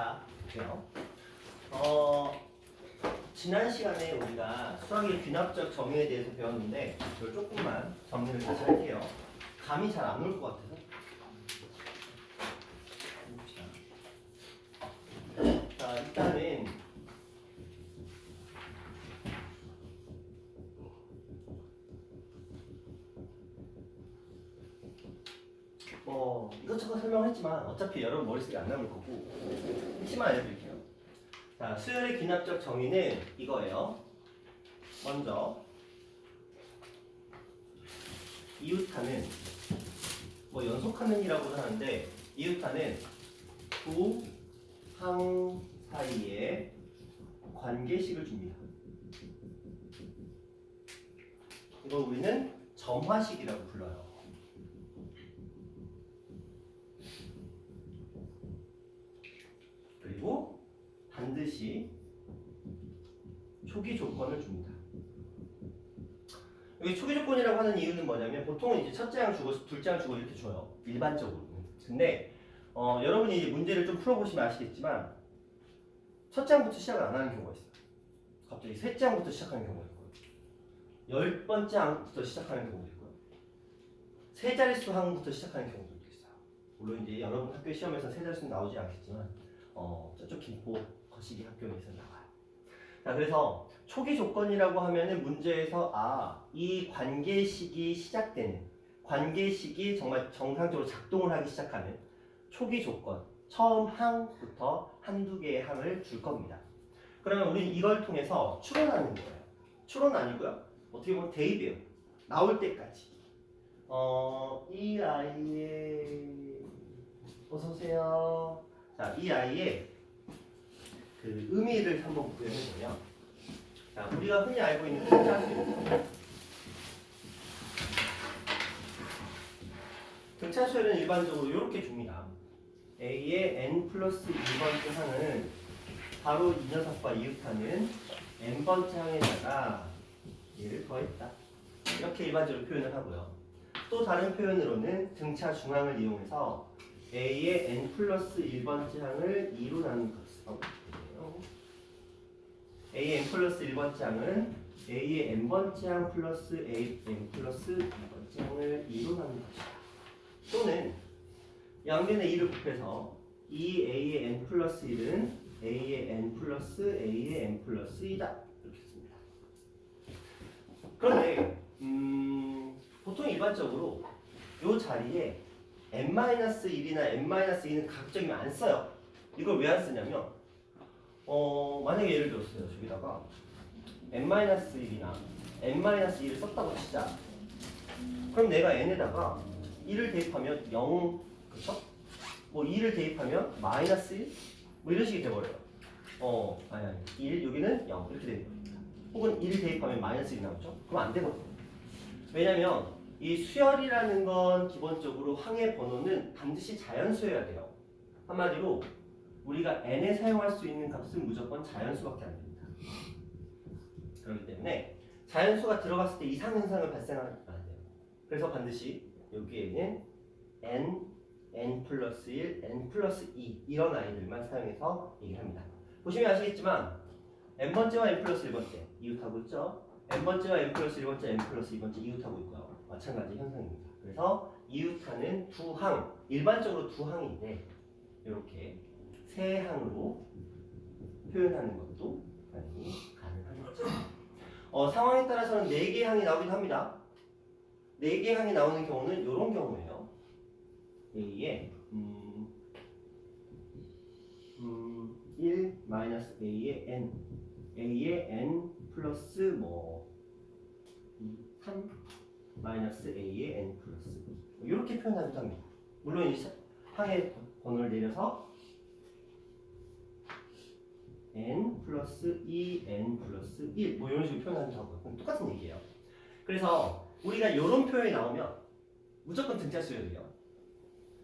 자, 볼게요. 지난 시간에 우리가 수학의 귀납적 정의에 대해서 배웠는데 이걸 조금만 정리를 다시 할게요. 감이 잘 안 올 것 같아서. 자, 일단은 이것저것 설명을 했지만 어차피 여러분 머릿속에 안 남을 거고 핵심만 알려드릴게요. 자, 수열의 귀납적 정의는 이거예요. 먼저 이웃하는 연속하는이라고도 하는데 이웃하는 두 항 사이의 관계식을 줍니다. 이걸 우리는 점화식이라고 불러요. 그리고 반드시 초기 조건을 줍니다. 여기 초기 조건이라고 하는 이유는 뭐냐면 보통은 이제 첫째 항 주고 둘째 항 주고 이렇게 줘요. 일반적으로. 근데 여러분이 이제 문제를 좀 풀어보시면 아시겠지만 첫째 항부터 시작을 안 하는 경우가 있어요. 갑자기 셋째 항부터 시작하는 경우가 있고요. 10번째 항부터 시작하는 경우도 있고요. 세 자릿수 항부터 시작하는 경우도 있어요. 물론 이제 여러분 학교 시험에서 세 자릿수는 나오지 않겠지만 저쪽 김포 거시기 학교에서 나와요. 자, 그래서 초기 조건이라고 하면은 문제에서 이 관계식이 시작되는 관계식이 정말 정상적으로 작동을 하기 시작하는 초기 조건 처음 항부터 한두 개의 항을 줄 겁니다. 그러면 우리는 이걸 통해서 추론하는 거예요. 추론 아니고요. 어떻게 보면 대입이에요. 나올 때까지. 이 아이의 어서 오세요. 자, 이 아이의 그 의미를 한번 구현해보면, 자, 우리가 흔히 알고 있는 등차수열이죠. 등차수열은 일반적으로 이렇게 줍니다. A의 n 플러스 2번째 항은 바로 이 녀석과 이웃하는 n번째 항에다가 얘를 더했다. 이렇게 일반적으로 표현을 하고요. 또 다른 표현으로는 등차 중항을 이용해서 A의 n 플러스 1번째 항을 2로 나눈 것이라고 되네요. A의 n 플러스 1번째 항은 A의 n번째 항 플러스 n 플러스 2번째 항을 2로 나눈 것이다. 또는 양면에 2를 곱해서 이 A의 n 플러스 1은 A의 n 플러스 A의 n 플러스 2다. 이렇게 씁니다. 그런데 보통 일반적으로 이 자리에 n-1이나 n-2는 가급적이면 안 써요. 이걸 왜 안 쓰냐면 만약에 예를 들었어요. 저기다가 n-1이나 n-2를 썼다고 치자. 그럼 내가 n에다가 1을 대입하면 0, 그쵸? 2를 대입하면 마이너스 1? 이런 식이 돼버려요. 아니 1, 여기는 0 이렇게 되는 겁니다. 혹은 1을 대입하면 마이너스 1이 나오죠? 그럼 안 되거든요. 왜냐면 이 수열이라는 건 기본적으로 항의 번호는 반드시 자연수여야 돼요. 한마디로 우리가 n에 사용할 수 있는 값은 무조건 자연수밖에 안 됩니다. 그렇기 때문에 자연수가 들어갔을 때 이상 현상을 발생하면 안 돼요. 그래서 반드시 여기에는 n 플러스 1, n 플러스 2 이런 아이들만 사용해서 얘기합니다. 보시면 아시겠지만 n번째와 n 플러스 1번째 이웃하고 있죠. n번째와 n 플러스 1번째, n 플러스 2번째 이웃하고 있고요. 마찬가지 현상입니다. 그래서 이웃하는 두 항, 일반적으로 두 항인데 이렇게 세 항으로 표현하는 것도 당연히 가능하겠죠. 상황에 따라서는 4개의 항이 나오기도 합니다. 4개의 항이 나오는 경우는 이런 경우예요. A의 1 마이너스 A의 n, A의 n 플러스 3 마이너스 A의 n 플러스 이렇게 표현하기도 합니다. 물론 이 항의 번호를 내려서 n 플러스 2, n 플러스 1 이런 식으로 표현하기도 하고요. 똑같은 얘기예요. 그래서 우리가 이런 표현이 나오면 무조건 등차수열이에요.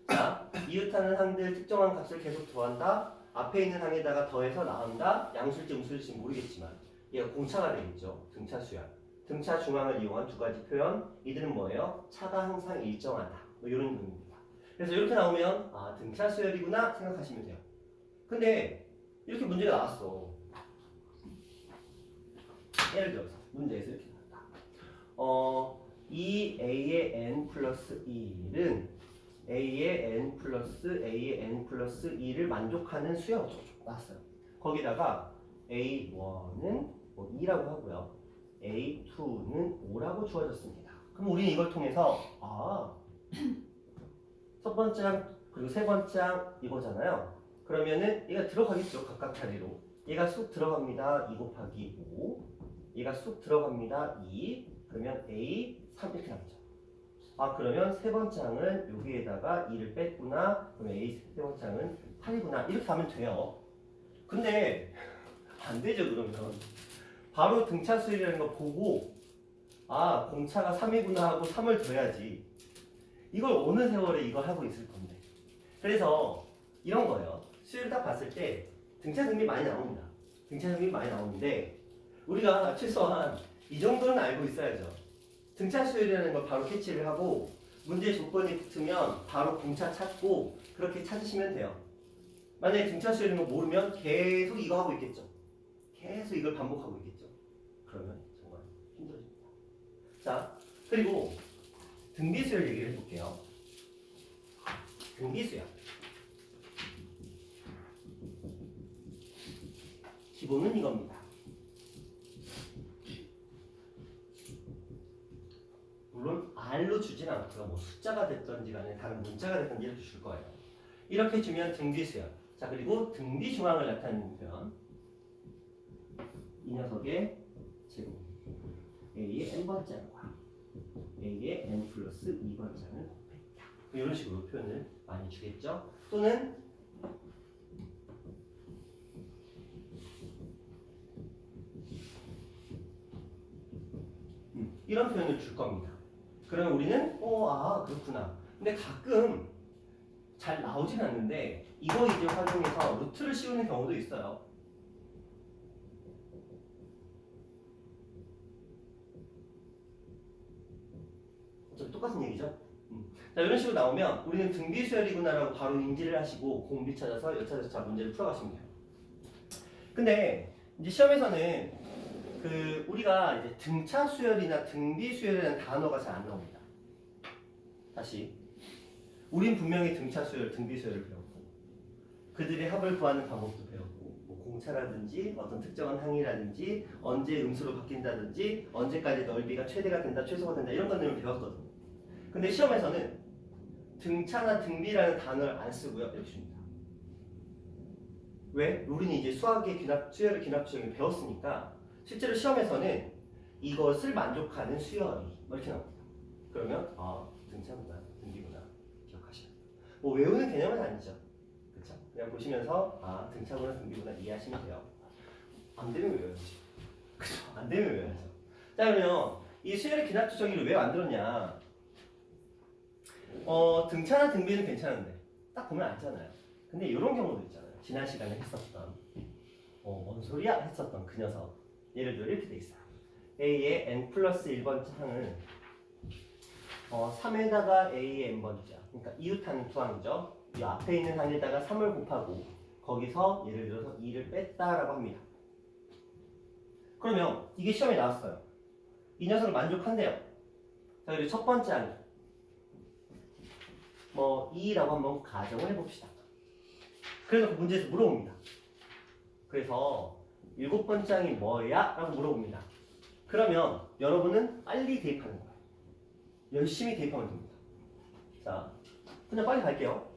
자, 이웃하는 항들 특정한 값을 계속 더한다. 앞에 있는 항에다가 더해서 나온다. 양수일지 음수일지 모르겠지만 얘가 공차가 되겠죠. 등차수열. 등차 중항을 이용한 두 가지 표현. 이들은 뭐예요? 차가 항상 일정하다. 이런 의미입니다. 그래서 이렇게 나오면 등차수열이구나 생각하시면 돼요. 근데 이렇게 문제가 나왔어. 예를 들어서 문제에서 이렇게 나왔다. 2a의 n 플러스 1은 a의 n 플러스 a의 n 플러스 2를 만족하는 수요. 나왔어요. 거기다가 a1은 뭐 2라고 하고요. a2는 5라고 주어졌습니다. 그럼 우리는 이걸 통해서 첫 번째 항 그리고 세 번째 항 이거잖아요. 그러면은 얘가 들어가겠죠. 각각 자리로. 얘가 쑥 들어갑니다. 2 곱하기 5. 얘가 쑥 들어갑니다. 2. 그러면 a 3 이렇게 나오죠. 그러면 세 번째 항은 여기에다가 2를 뺐구나. 그러면 a 세 번째 항은 8이구나. 이렇게 하면 돼요. 근데 안 되죠. 그러면 바로 등차 수열이라는 거 보고 공차가 3이구나 하고 3을 둬야지. 이걸 어느 세월에 이걸 하고 있을 건데. 그래서 이런 거예요. 수열 딱 봤을 때 등차 등비 많이 나옵니다. 등차 등비 많이 나오는데 우리가 최소한 이 정도는 알고 있어야죠. 등차 수열이라는 걸 바로 캐치를 하고 문제 조건이 붙으면 바로 공차 찾고 그렇게 찾으시면 돼요. 만약에 등차 수열인 거 모르면 계속 이거 하고 있겠죠. 계속 이걸 반복하고 있겠죠. 그러면 정말 힘들어집니다. 자, 그리고 등비수열 얘기를 해볼게요. 등비수열. 기본은 이겁니다. 물론 R로 주진 않고요. 뭐 숫자가 됐던지 간에 다른 문자가 됐던지 이렇게 줄 거예요. 이렇게 주면 등비수열. 자, 그리고 등비중앙을 나타내는 표현. 이 녀석의 제곱. A의 n번째과 A의 n 플러스 2번째를 곱했다. 이런 식으로 표현을 많이 주겠죠. 또는 이런 표현을 줄 겁니다. 그러면 우리는 그렇구나. 근데 가끔 잘 나오진 않는데 이거 이제 활용해서 루트를 씌우는 경우도 있어요. 어차피 똑같은 얘기죠. 자, 이런 식으로 나오면 우리는 등비수열이구나라고 바로 인지를 하시고 공비 찾아서 여차저차 문제를 풀어가시면 돼요. 근데 이제 시험에서는 우리가 이제 등차 수열이나 등비 수열이라는 단어가 잘 안 나옵니다. 다시 우린 분명히 등차 수열, 등비 수열을 배웠고 그들의 합을 구하는 방법도 배웠고 뭐 공차라든지 어떤 특정한 항이라든지 언제 음수로 바뀐다든지 언제까지 넓이가 최대가 된다, 최소가 된다 이런 것들을 배웠거든요. 근데 시험에서는 등차나 등비라는 단어를 안 쓰고요. 이렇게 줍니다. 왜? 우리는 이제 수학의 수열의 기납주형을 배웠으니까 실제로 시험에서는 이것을 만족하는 수열이 이렇게 나옵니다. 그러면 등차구나, 등비구나 기억하셔야 돼요. 뭐 외우는 개념은 아니죠. 그렇죠? 그냥 보시면서 등차구나, 등비구나 이해하시면 돼요. 안 되면 외워야지. 그렇죠? 안 되면 외워야죠. 자, 그러면 이 수열의 기납주정의를 왜 만들었냐? 등차나 등비는 괜찮은데 딱 보면 알잖아요. 근데 이런 경우도 있잖아요. 지난 시간에 했었던 뭔 소리야 했었던 그 녀석. 예를 들어 이렇게 돼 있어요. A의 n 플러스 1번째 항을 3에다가 A의 n번째, 그러니까 이웃하는 투항이죠. 이 앞에 있는 항에다가 3을 곱하고 거기서 예를 들어서 2를 뺐다라고 합니다. 그러면 이게 시험에 나왔어요. 이 녀석을 만족한대요. 자, 그리고 첫 번째 항 2라고 한번 가정을 해봅시다. 그래서 그 문제에서 물어봅니다. 그래서 7번째 항이 뭐야? 라고 물어봅니다. 그러면 여러분은 빨리 대입하는 거예요. 열심히 대입하면 됩니다. 자, 그냥 빨리 갈게요.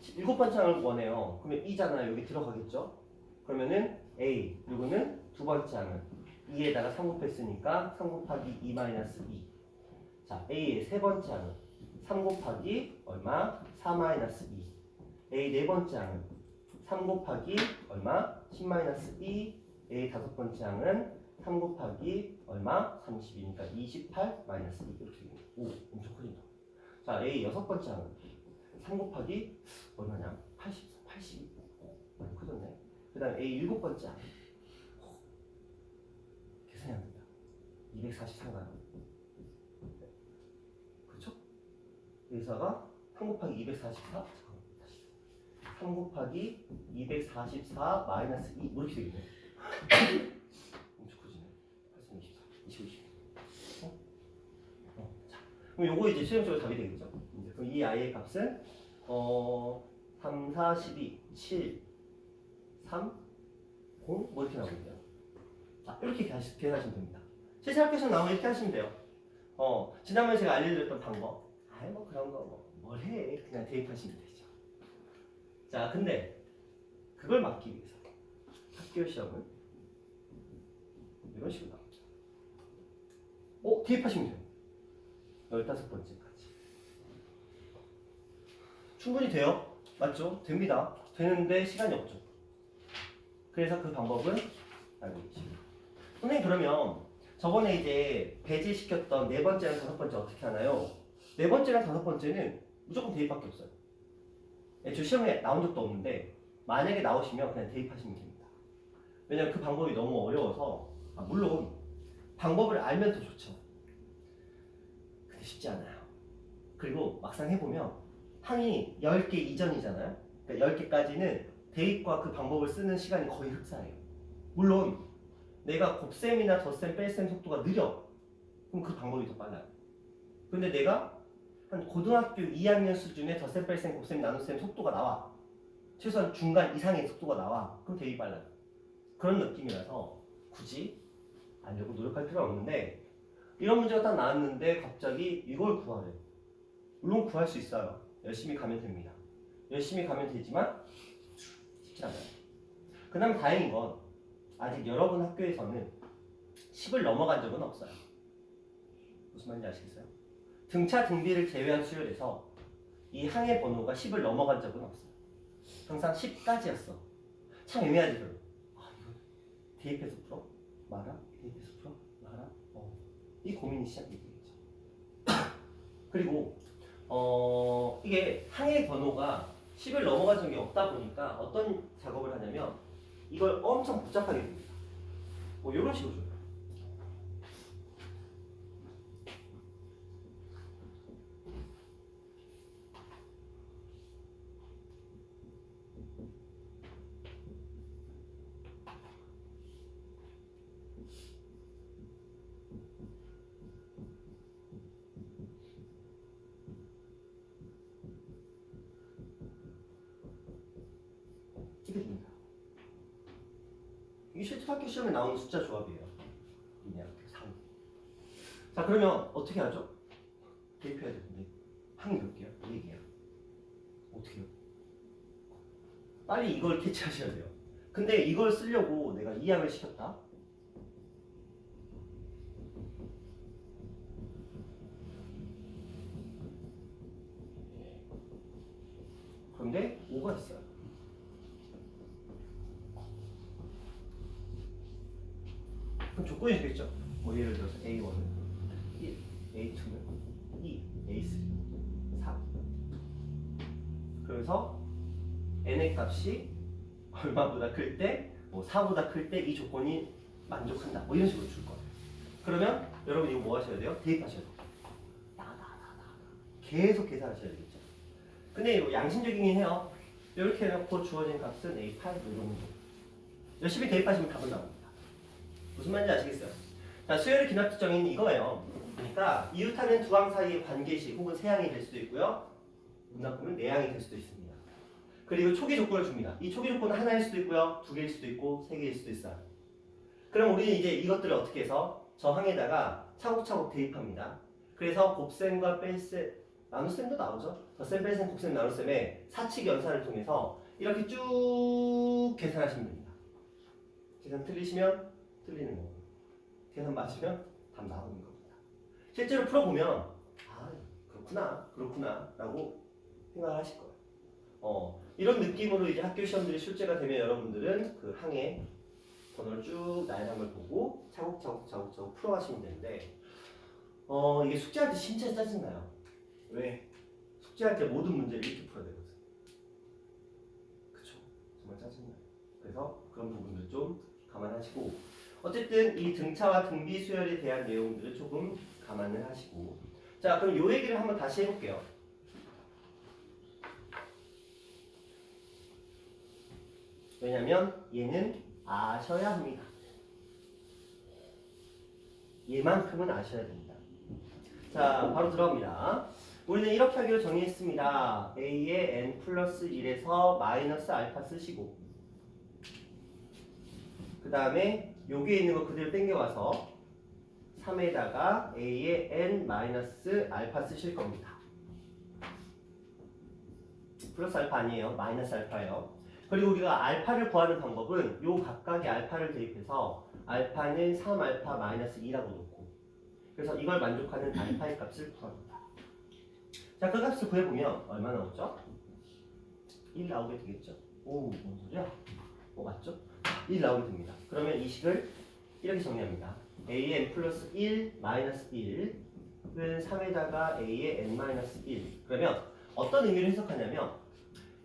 7번째 항을 원해요. 그러면 2잖아요. 여기 들어가겠죠? 그러면은 A, 이거는 두 번째 항은 2에다가 3 곱했으니까 3 곱하기 2 마이너스 2. 자, A의 세 번째 항은 3 곱하기 얼마? 4 마이너스 2. A 네 번째 항은 3 곱하기 얼마? 10 마이너스 2. A 다섯 번째 항은 3 곱하기 얼마? 32니까 28 마이너스 2 이렇게 됩니다. 오, 엄청 커진다. 자, A 여섯 번째 항은 3 곱하기 얼마냐? 80 많이 커졌네. 그 다음 A 일곱 번째 항 계산이 안 된다. 243가요. 그렇죠? 여기서가 3 곱하기 244. 잠깐만, 다시. 3 곱하기 244 마이너스 2 뭐 이렇게 되겠네. 엄청 커지네. 8 24 25 자, 그럼 요거 이제 실용적으로 답이 되겠죠. 이제 그럼 이 i의 값은 3, 4, 12, 7, 3, 0 뭐 이렇게 나오겠네요. 자, 이렇게 계산하시면 됩니다. 실제 학교에서 나오면 이렇게 하시면 돼요. 지난번에 제가 알려드렸던 방법. 아이 뭐 그런 거 뭘 해. 그냥 대입하시면 되죠. 자, 근데 그걸 막기 위해서 학교 시험은 이런 식으로 나옵니다. 대입하시면 돼요. 15번째까지. 충분히 돼요. 맞죠? 됩니다. 되는데 시간이 없죠. 그래서 그 방법은 알고 계시고. 선생님 그러면 저번에 이제 배제시켰던 네 번째랑 다섯 번째 어떻게 하나요? 네 번째랑 다섯 번째는 무조건 대입밖에 없어요. 저 시험에 나온 적도 없는데 만약에 나오시면 그냥 대입하시면 됩니다. 왜냐면 그 방법이 너무 어려워서 물론 방법을 알면 더 좋죠. 근데 쉽지 않아요. 그리고 막상 해보면 항이 10개 이전이잖아요. 그러니까 10개까지는 대입과 그 방법을 쓰는 시간이 거의 흡사해요. 물론 내가 곱셈이나 덧셈, 뺄셈 속도가 느려. 그럼 그 방법이 더 빨라요. 근데 내가 한 고등학교 2학년 수준의 덧셈, 뺄셈, 곱셈, 나눗셈 속도가 나와. 최소한 중간 이상의 속도가 나와. 그럼 되게 빨라요. 그런 느낌이라서 굳이 알려고 노력할 필요는 없는데 이런 문제가 딱 나왔는데 갑자기 이걸 구하래. 물론 구할 수 있어요. 열심히 가면 됩니다. 열심히 가면 되지만 쉽지 않아요. 그나마 다행인 건 아직 여러분 학교에서는 10을 넘어간 적은 없어요. 무슨 말인지 아시겠어요? 등차 등비를 제외한 수열에서 이 항의 번호가 10을 넘어간 적은 없어요. 항상 10까지였어. 참 애매하지 별로. 이거 대입해서 풀어? 말아? 대입해서 풀어? 말아? 이 고민이 시작이 되겠죠. 그리고 이게 항의 번호가 10을 넘어간 적이 없다 보니까 어떤 작업을 하냐면 이걸 엄청 복잡하게 됩니다. 이런 식으로 줘요. 이렇게 됩니다. 이게 실제 학교 시험에 나오는 숫자 조합이에요. 그냥 3. 자, 그러면 어떻게 하죠? 대입해야 되는데 항이 몇 개야? 4개야. 어떻게 해요? 빨리 이걸 캐치하셔야 돼요. 근데 이걸 쓰려고 내가 이항을 시켰다. 그런데 5가 있어요. 그럼 조건이 되겠죠? 예를 들어서 A1은 1, A2는 2, A3, 3. 그래서 n의 값이 얼마보다 클 때, 4보다 클 때 이 조건이 만족한다. 이런 식으로 줄 거예요. 그러면 여러분 이거 뭐 하셔야 돼요? 대입하셔야 돼요. 계속 계산하셔야 되겠죠. 근데 이거 양심적이긴 해요. 이렇게 해놓고 주어진 값은 A8 이런 거. 열심히 대입하시면 답은 나옵니다. 무슨 말인지 아시겠어요? 자, 수열의 기납 특정인 이거예요. 그러니까 이웃하는 두 항 사이의 관계식 혹은 세항이 될 수도 있고요. 문납하면 내항이 될 수도 있습니다. 그리고 초기 조건을 줍니다. 이 초기 조건은 하나일 수도 있고요. 2개일 수도 있고 3개일 수도 있어요. 그럼 우리는 이제 이것들을 어떻게 해서 저 항에다가 차곡차곡 대입합니다. 그래서 곱셈과 뺄셈, 나눗셈도 나오죠. 덧셈, 뺄셈, 곱셈, 나눗셈의 사칙 연산을 통해서 이렇게 쭉 계산하시면 됩니다. 계산 틀리시면 틀리는 거고 계산 맞으면 답 나오는 겁니다. 실제로 풀어보면 그렇구나 라고 생각하실 거예요. 이런 느낌으로 이제 학교 시험들이 출제가 되면 여러분들은 그 항의 번호를 쭉 나열함을 보고 차곡차곡 풀어가시면 되는데 이게 숙제할 때 진짜 짜증나요. 왜? 숙제할 때 모든 문제를 이렇게 풀어야 되거든. 그쵸? 정말 짜증나요. 그래서 그런 부분들 좀 감안하시고 어쨌든 이 등차와 등비 수열에 대한 내용들을 조금 감안을 하시고 자, 그럼 요 얘기를 한번 다시 해볼게요. 왜냐면 얘는 아셔야 합니다. 얘만큼은 아셔야 됩니다. 자, 바로 들어갑니다. 우리는 이렇게 하기로 정의했습니다. a의 n 플러스 1에서 마이너스 알파 쓰시고 그 다음에 여기에 있는 거 그대로 땡겨와서 3에다가 a의 n 마이너스 알파 쓰실 겁니다. 플러스 알파 아니에요. 마이너스 알파예요. 그리고 우리가 알파를 구하는 방법은 요 각각의 알파를 대입해서 알파는 3알파 마이너스 2라고 놓고 그래서 이걸 만족하는 알파의 값을 구합니다. 자, 그 값을 구해보면 얼마 나오죠? 1 나오게 되겠죠? 오, 뭔 소리야? 맞죠? 1 나오게 됩니다. 그러면 이 식을 이렇게 정리합니다. a의 n 플러스 1 마이너스 1은 3에다가 a의 n 마이너스 1 그러면 어떤 의미로 해석하냐면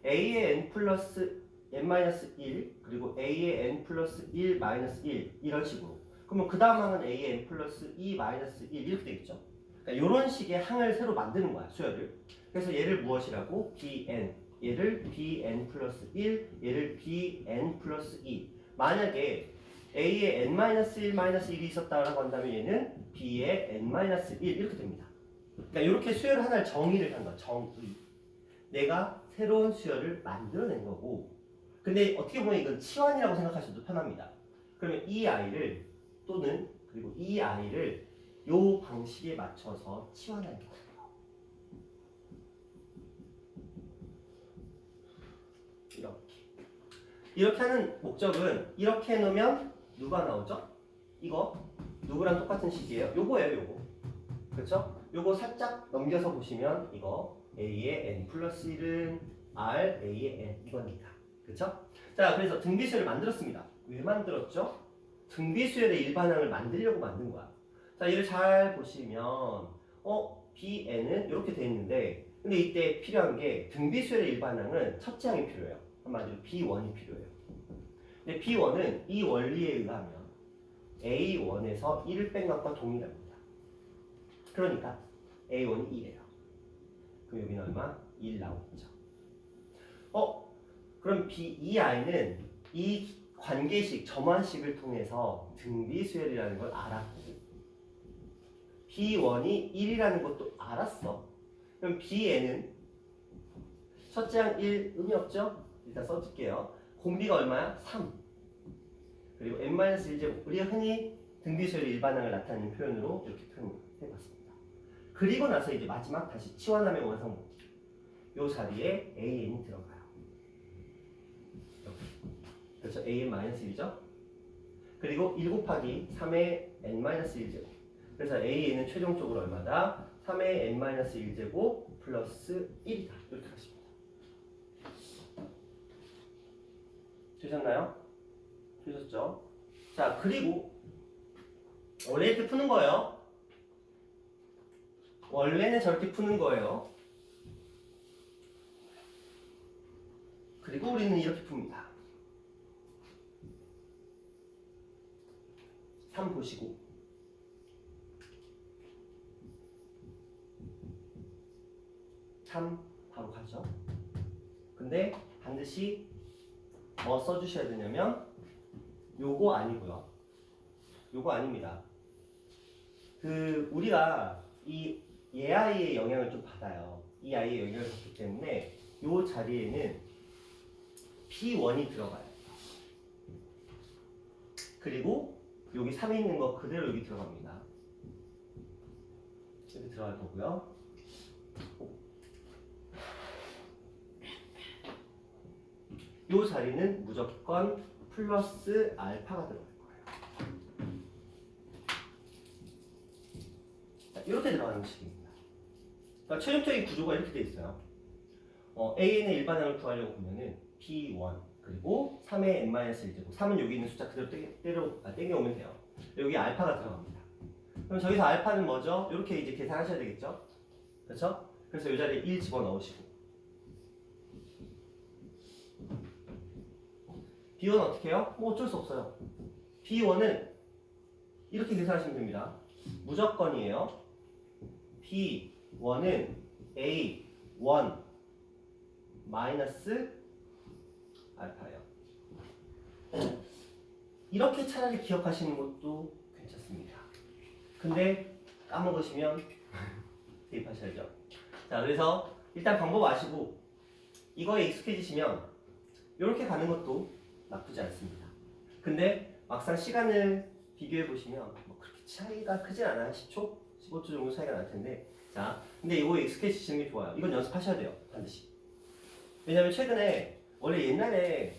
a의 n 플러스 n 마이너스 1 그리고 a의 n 플러스 1 마이너스 1 이런 식으로 그러면 그 다음 항은 a의 n 플러스 2 마이너스 1 이렇게 되겠죠. 그러니까 이런 식의 항을 새로 만드는 거야 수열을. 그래서 얘를 무엇이라고? bn 얘를 bn 플러스 1 얘를 bn 플러스 2 만약에 a의 n 마이너스 1 마이너스 1이 있었다라고 한다면 얘는 b의 n 마이너스 1 이렇게 됩니다. 그러니까 이렇게 수열 하나를 정의를 한 거야. 정의. 내가 새로운 수열을 만들어낸 거고 근데 어떻게 보면 이건 치환이라고 생각하셔도 편합니다. 그러면 이 아이를 또는 그리고 이 아이를 요 방식에 맞춰서 치환할 거예요. 이렇게 하는 목적은 이렇게 해놓으면 누가 나오죠? 이거 누구랑 똑같은 식이에요? 요거예요 요거. 그렇죠? 요거 살짝 넘겨서 보시면 이거 a의 n 플러스 1은 r a의 n 이겁니다. 그렇죠? 자, 그래서 등비수열을 만들었습니다. 왜 만들었죠? 등비수열의 일반항을 만들려고 만든 거야. 자, 얘를 잘 보시면 bn은 이렇게 돼 있는데 근데 이때 필요한 게 등비수열의 일반항은 첫째 항이 필요해요. 한마디로 b1이 필요해요. 근데 b1은 이 원리에 의하면 a1에서 1을 뺀 것과 동일합니다. 그러니까 a1이 1이에요. 그럼 여기는 얼마? 1 나오겠죠. 그럼 이 아이는 이 관계식, 점화식을 통해서 등비수열이라는 걸 알았고 b1이 1이라는 것도 알았어. 그럼 bn은 첫째 항 1 의미 없죠? 일단 써줄게요. 공비가 얼마야? 3. 그리고 n-1제곱 우리가 흔히 등비수열의 일반항을 나타내는 표현으로 이렇게 표현해봤습니다. 그리고 나서 이제 마지막 다시 치환하면 완성. 요 자리에 an이 들어가요. 그렇죠? an-1이죠? 그리고 1 곱하기 3의 n-1제곱. 그래서 an은 최종적으로 얼마다? 3의 n-1제곱 플러스 1이다. 이렇게 하십니다. 되셨나요? 되셨죠? 자, 그리고 원래 이렇게 푸는 거예요. 원래는 저렇게 푸는 거예요. 그리고 우리는 이렇게 풉니다. 3 보시고 3 바로 가죠. 근데 반드시 뭐 써주셔야 되냐면 요거 아니고요. 요거 아닙니다. 우리가 이 아이의 영향을 좀 받아요. 이 아이의 영향을 받기 때문에 요 자리에는 b1이 들어가요. 그리고 여기 3에 있는 거 그대로 여기 들어갑니다. 여기 들어갈 거고요. 이 자리는 무조건 플러스 알파가 들어갈 거예요. 자, 이렇게 들어가는 식입니다. 그러니까 최종적인 구조가 이렇게 돼 있어요. AN의 일반항을 구하려고 보면은 P1 그리고 3의 n-1제곱 3은 여기 있는 숫자 그대로 땡겨오면 돼요. 여기 알파가 들어갑니다. 그럼 저기서 알파는 뭐죠? 이렇게 이제 계산하셔야 되겠죠? 그렇죠? 그래서 이 자리에 1 집어넣으시고 B1은 어떻게 해요? 뭐 어쩔 수 없어요. B1은 이렇게 계산하시면 됩니다. 무조건이에요. B1은 A1 마이너스 알파예요. 이렇게 차라리 기억하시는 것도 괜찮습니다. 근데 까먹으시면 대입하셔야죠. 자, 그래서 일단 방법 아시고 이거에 익숙해지시면 이렇게 가는 것도 나쁘지 않습니다. 근데 막상 시간을 비교해 보시면 뭐 그렇게 차이가 크진 않아요. 10초, 15초 정도 차이가 날 텐데. 자, 근데 이거에 익숙해지시는 게 좋아요. 이건 연습하셔야 돼요, 반드시. 왜냐면 최근에 원래 옛날에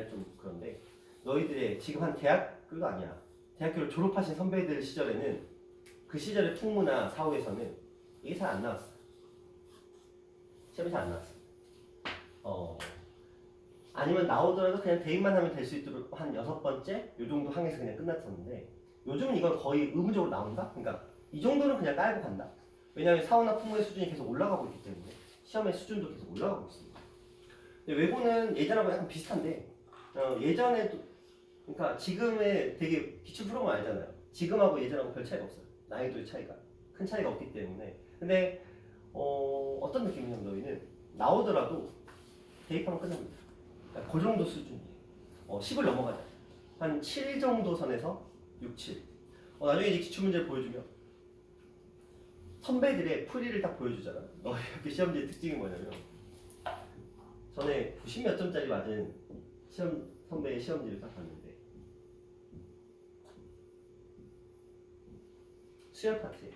좀 그런데 너희들의 지금 한 대학교도 아니야. 대학교를 졸업하신 선배들 시절에는 그 시절의 풍무나 사후에서는 이게 잘 안 나왔어. 시험이 잘 안 나왔어. 아니면 나오더라도 그냥 대입만 하면 될 수 있도록 한 6번째 요 정도 항에서 그냥 끝났었는데 요즘은 이건 거의 의무적으로 나온다? 그러니까 이 정도는 그냥 깔고 간다. 왜냐하면 사후나 풍무의 수준이 계속 올라가고 있기 때문에 시험의 수준도 계속 올라가고 있습니다. 근데 외고는 예전하고 약간 비슷한데 예전에도 그러니까 지금의 되게 기출 프로그램 알잖아요. 지금하고 예전하고 별 차이가 없어요. 난이도의 차이가 큰 차이가 없기 때문에. 근데 어떤 느낌이냐면 너희는 나오더라도 대입하면 끝납니다. 그러니까 그 정도 수준이에요. 10을 넘어가자. 한 7 정도 선에서 6, 7. 나중에 이제 기출문제를 보여주면 선배들의 풀이를 딱 보여주잖아. 너희 학교 시험지의 특징이 뭐냐면 전에 90 몇 점짜리 맞은 선배의 시험지를 딱 봤는데 수열 파트에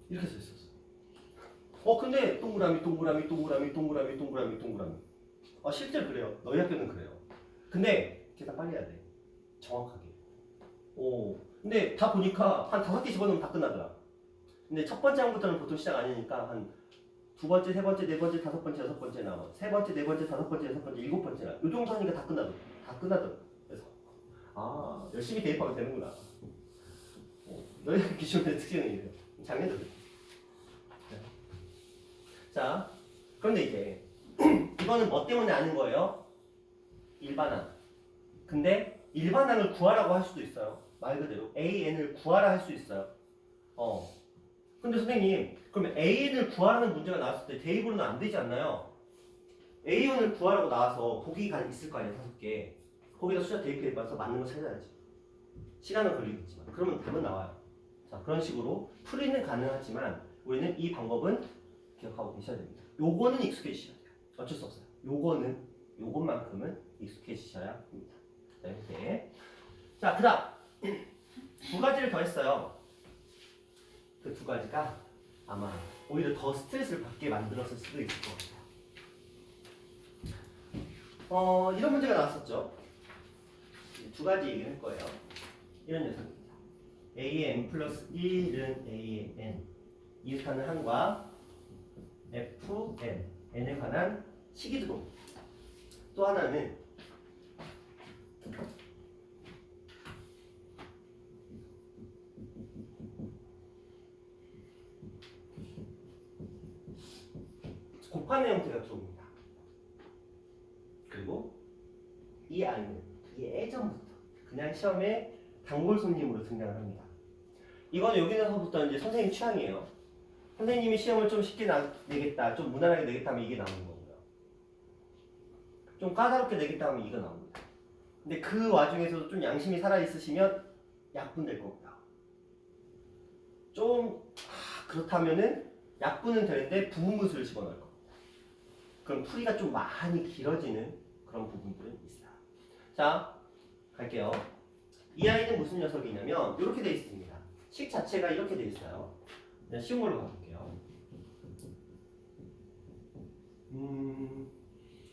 이렇게 써 있었어. 근데 동그라미. 실제로 그래요. 너희 학교는 그래요. 근데 계산 빨리 해야 돼. 정확하게. 근데 다 보니까 한 5개 집어넣으면 다 끝나더라. 근데 첫 번째 항부터는 보통 시작 아니니까 한 두 번째, 세 번째, 네 번째, 다섯 번째, 여섯 번째 나와. 세 번째, 네 번째, 다섯 번째, 여섯 번째, 일곱 번째 나. 요 정도 하니까 다 끝나더라. 그래서 열심히 대입하면 되는구나. 너희 기준의 특징은 이래요. 작년도 그래. 자, 그런데 이제 이거는 뭐 때문에 아는 거예요? 일반항. 근데 일반항을 구하라고 할 수도 있어요. 말 그대로 AN을 구하라 할 수 있어요. 근데 선생님, 그러면 AN을 구하라는 문제가 나왔을 때 대입으로는 안 되지 않나요? A1을 구하라고 나와서 보기가 있을 거 아니야, 5개. 거기다 숫자 대입해봐서 맞는 거 찾아야지. 시간은 걸리겠지만. 그러면 답은 나와요. 자, 그런 식으로 풀이는 가능하지만 우리는 이 방법은 기억하고 계셔야 됩니다. 요거는 익숙해지셔야 돼요. 어쩔 수 없어요. 요것만큼은 익숙해지셔야 합니다. 자, 이렇게. 자, 그 다음. 두 가지를 더 했어요. 그 두 가지가 아마 오히려 더 스트레스를 받게 만들었을 수도 있을 것 같아요. 이런 문제가 나왔었죠. 두 가지 얘기를 할 거예요. 이런 녀석입니다. A의 n 플러스 1은 A의 n 이웃하는 항과 Fn, n에 관한 식이드론. 또 하나는 곱하는 형태가 들어옵니다. 그리고 이 I는 예전부터 그냥 시험에 단골 손님으로 등장을 합니다. 이거는 여기서부터 이제 선생님 취향이에요. 선생님이 시험을 좀 쉽게 내겠다, 좀 무난하게 내겠다 하면 이게 나오는 거고요. 좀 까다롭게 내겠다 하면 이거 나옵니다. 근데 그 와중에서도 좀 양심이 살아있으시면 약분 될 겁니다. 좀 그렇다면은 약분은 되는데 부분분수를 집어넣을 겁니다. 그럼 풀이가 좀 많이 길어지는 그런 부분들은 있어요. 자, 갈게요. 이 아이는 무슨 녀석이냐면 이렇게 돼 있습니다. 식 자체가 이렇게 돼 있어요. 그냥 쉬운 걸로 가볼게요.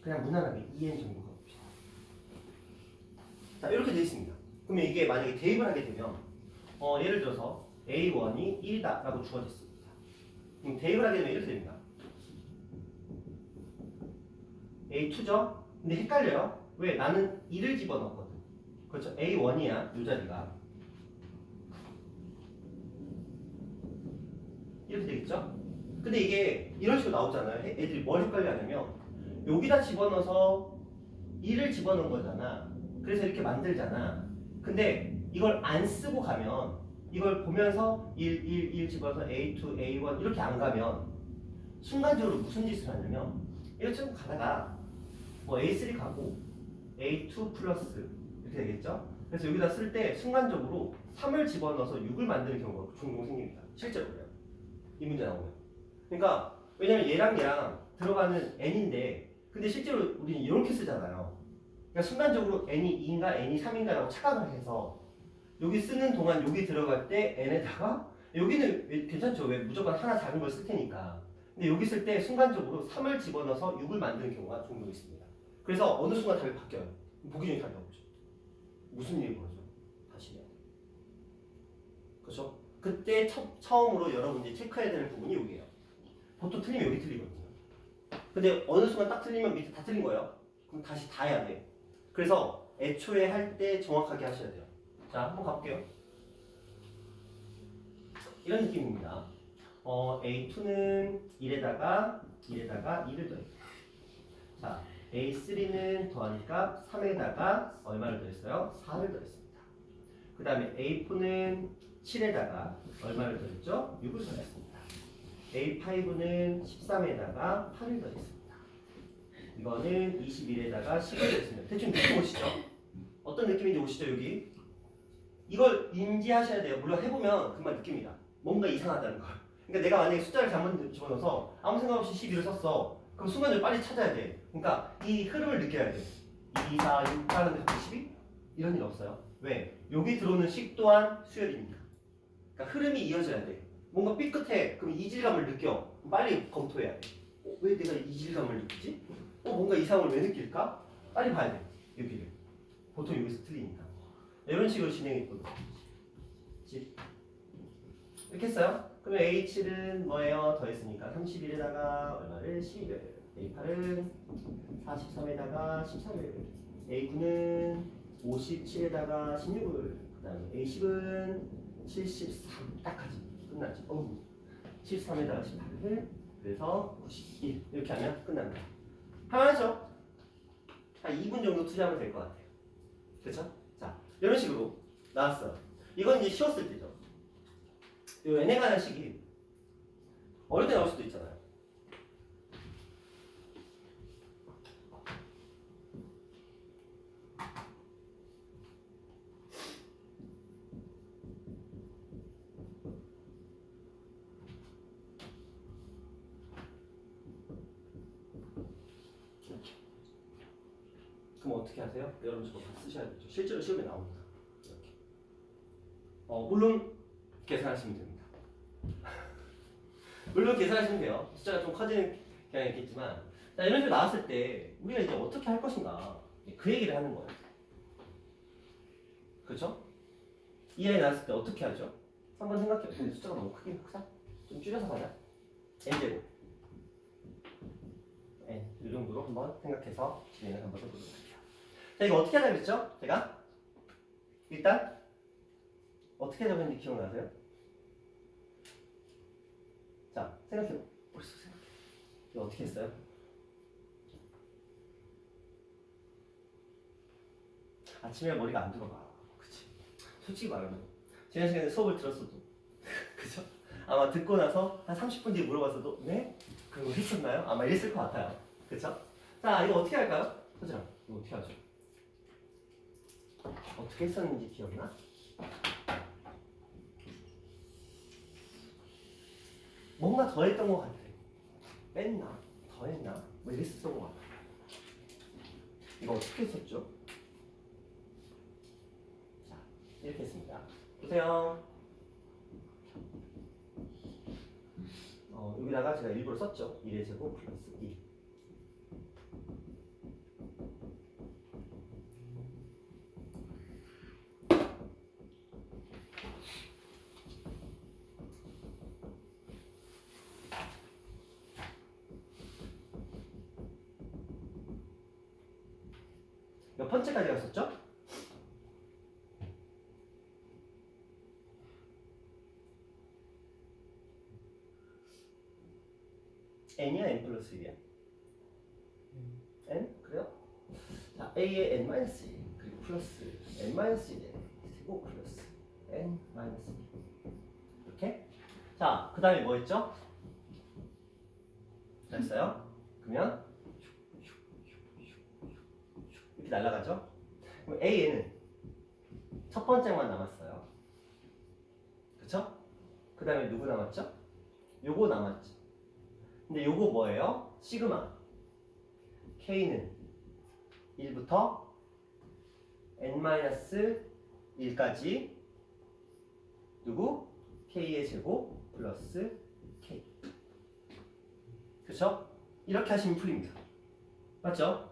그냥 무난하게 2n 정도 가봅시다. 자, 이렇게 돼 있습니다. 그러면 이게 만약에 대입을 하게 되면 예를 들어서 A1이 1이다 라고 주어졌습니다. 그럼 대입을 하게 되면 이렇게 됩니다. A2죠? 근데 헷갈려요. 왜? 나는 2를 집어넣었거든. 그렇죠? A1이야, 이 자리가. 이렇게 되겠죠? 근데 이게 이런 식으로 나오잖아요. 애들이 뭘 헷갈려 하냐면 여기다 집어넣어서 2를 집어넣은 거잖아. 그래서 이렇게 만들잖아. 근데 이걸 안 쓰고 가면 이걸 보면서 1 집어서 A2, A1 이렇게 안 가면 순간적으로 무슨 짓을 하냐면 이렇게 좀 가다가 뭐 A3 가고 A2 플러스 이렇게 되겠죠? 그래서 여기다 쓸 때 순간적으로 3을 집어넣어서 6을 만드는 경우가 종종 생깁니다. 실제로요. 이 문제 나오면. 그러니까 왜냐면 얘랑 들어가는 n인데 근데 실제로 우리는 이렇게 쓰잖아요. 그러니까 순간적으로 n이 2인가 n이 3인가라고 착각을 해서 여기 쓰는 동안 여기 들어갈 때 n에다가 여기는 괜찮죠? 왜 무조건 하나 작은 걸 쓸 테니까. 근데 여기 쓸 때 순간적으로 3을 집어넣어서 6을 만드는 경우가 종종 있습니다. 그래서 어느 순간 답이 바뀌어요. 보기 중에 답이 나오죠. 무슨 일이 벌어져? 다시 해야 돼. 그렇죠? 그때 처음으로 여러분들이 체크해야 되는 부분이 여기예요. 보통 틀리면 여기 틀리거든요. 근데 어느 순간 딱 틀리면 밑에 다 틀린 거예요. 그럼 다시 다 해야 돼. 그래서 애초에 할 때 정확하게 하셔야 돼요. 자, 한번 가볼게요. 이런 느낌입니다. A2는 1에다가 2를 더해요. 자, A3는 더하니까 3에다가 얼마를 더했어요? 4를 더했습니다. 그 다음에 A4는 7에다가 얼마를 더했죠? 6을 더했습니다. A5는 13에다가 8을 더했습니다. 이거는 21에다가 10을 더했습니다. 대충 느낌 오시죠? 어떤 느낌인지 오시죠, 여기? 이걸 인지하셔야 돼요. 물론 해보면 금방 느낍니다. 뭔가 이상하다는 걸. 그러니까 내가 만약에 숫자를 잘못 집어넣어서 아무 생각 없이 12를 썼어. 그럼 순간적으로 빨리 찾아야 돼. 그러니까 이 흐름을 느껴야 돼. 2, 4, 6, 8인데 갑자기 12? 이런 일 없어요. 왜? 여기 들어오는 식 또한 수열입니다. 그러니까 흐름이 이어져야 돼. 뭔가 삐끗해. 그럼 이질감을 느껴. 빨리 검토해야 돼. 왜 내가 이질감을 느끼지? 뭔가 이상을 왜 느낄까? 빨리 봐야 돼. 여기를. 보통 여기서 틀리니까. 이런 식으로 진행했거든요. 이렇게 했어요. 그러면 A7은 뭐예요? 더했으니까 31에다가 얼마를? 11을. A8은 43에다가 13을. A9는 57에다가 16을. 그 다음에 A10은 73. 딱 하지. 끝났지. 73에다가 18을. 그래서 91. 이렇게 하면 끝납니다. 하죠? 한 2분 정도 투자하면 될 것 같아요. 그렇죠? 자, 이런 식으로 나왔어요. 이건 이제 쉬웠을 때죠. 이 n에 관한 식이 어릴 때 나올 수도 있잖아요. 그럼 어떻게 하세요? 여러분 저거 다 쓰셔야 되죠. 실제로 시험에 나옵니다. 이렇게. 물론 계산하시면 됩니다. 물론 계산하시면 돼요. 숫자가 좀 커지는 경향이 있겠지만 자, 이런 식으로 나왔을 때 우리가 이제 어떻게 할 것인가 그 얘기를 하는 거예요. 그렇죠? 이 아이 나왔을 때 어떻게 하죠? 한번 생각해요. 근데 숫자가 너무 크다? 좀 줄여서 가자. n제곱 n 이 정도로 한번 생각해서 진행을 한번 해보도록 할게요. 자, 이거 어떻게 하자 그랬죠? 제가 일단 어떻게 적었는지 기억나세요? 자, 생각해요. 벌써 생각해. 이거 어떻게 했어요? 아침에 머리가 안 들어가. 그치? 솔직히 말하면 지난 시간에 수업을 들었어도 그죠? 아마 듣고 나서 한 30분 뒤에 물어봤어도 네? 그런 거 했었나요? 아마 이랬을 것 같아요. 그쵸? 자, 이거 어떻게 할까요? 서진아, 이거 어떻게 하죠? 어떻게 했었는지 기억나? 뭔가 더 했던 것 같아. 뺐나? 더 했나? 뭐 이랬었던 것 같아. 이거 어떻게 했었죠? 자, 이렇게 했습니다. 보세요. 여기다가 제가 일부러 썼죠. 1의 제곱 플러스 2. 몇 번째까지 갔었죠? n이야 n 플러스 1이야? n? 그래요? 자, a의 n-1 그리고 플러스 n-1의 제곱 플러스 n 마이너스 1 이렇게. 자, 그 다음에 뭐 했죠? 됐어요? 그러면 이렇게 날아가죠? 그럼 A에는 첫 번째만 남았어요. 그쵸? 그 다음에 누구 남았죠? 요거 남았죠. 근데 요거 뭐예요? 시그마. K는 1부터 n-1까지 누구? K의 제곱 플러스 K. 그쵸? 이렇게 하시면 풀립니다. 맞죠?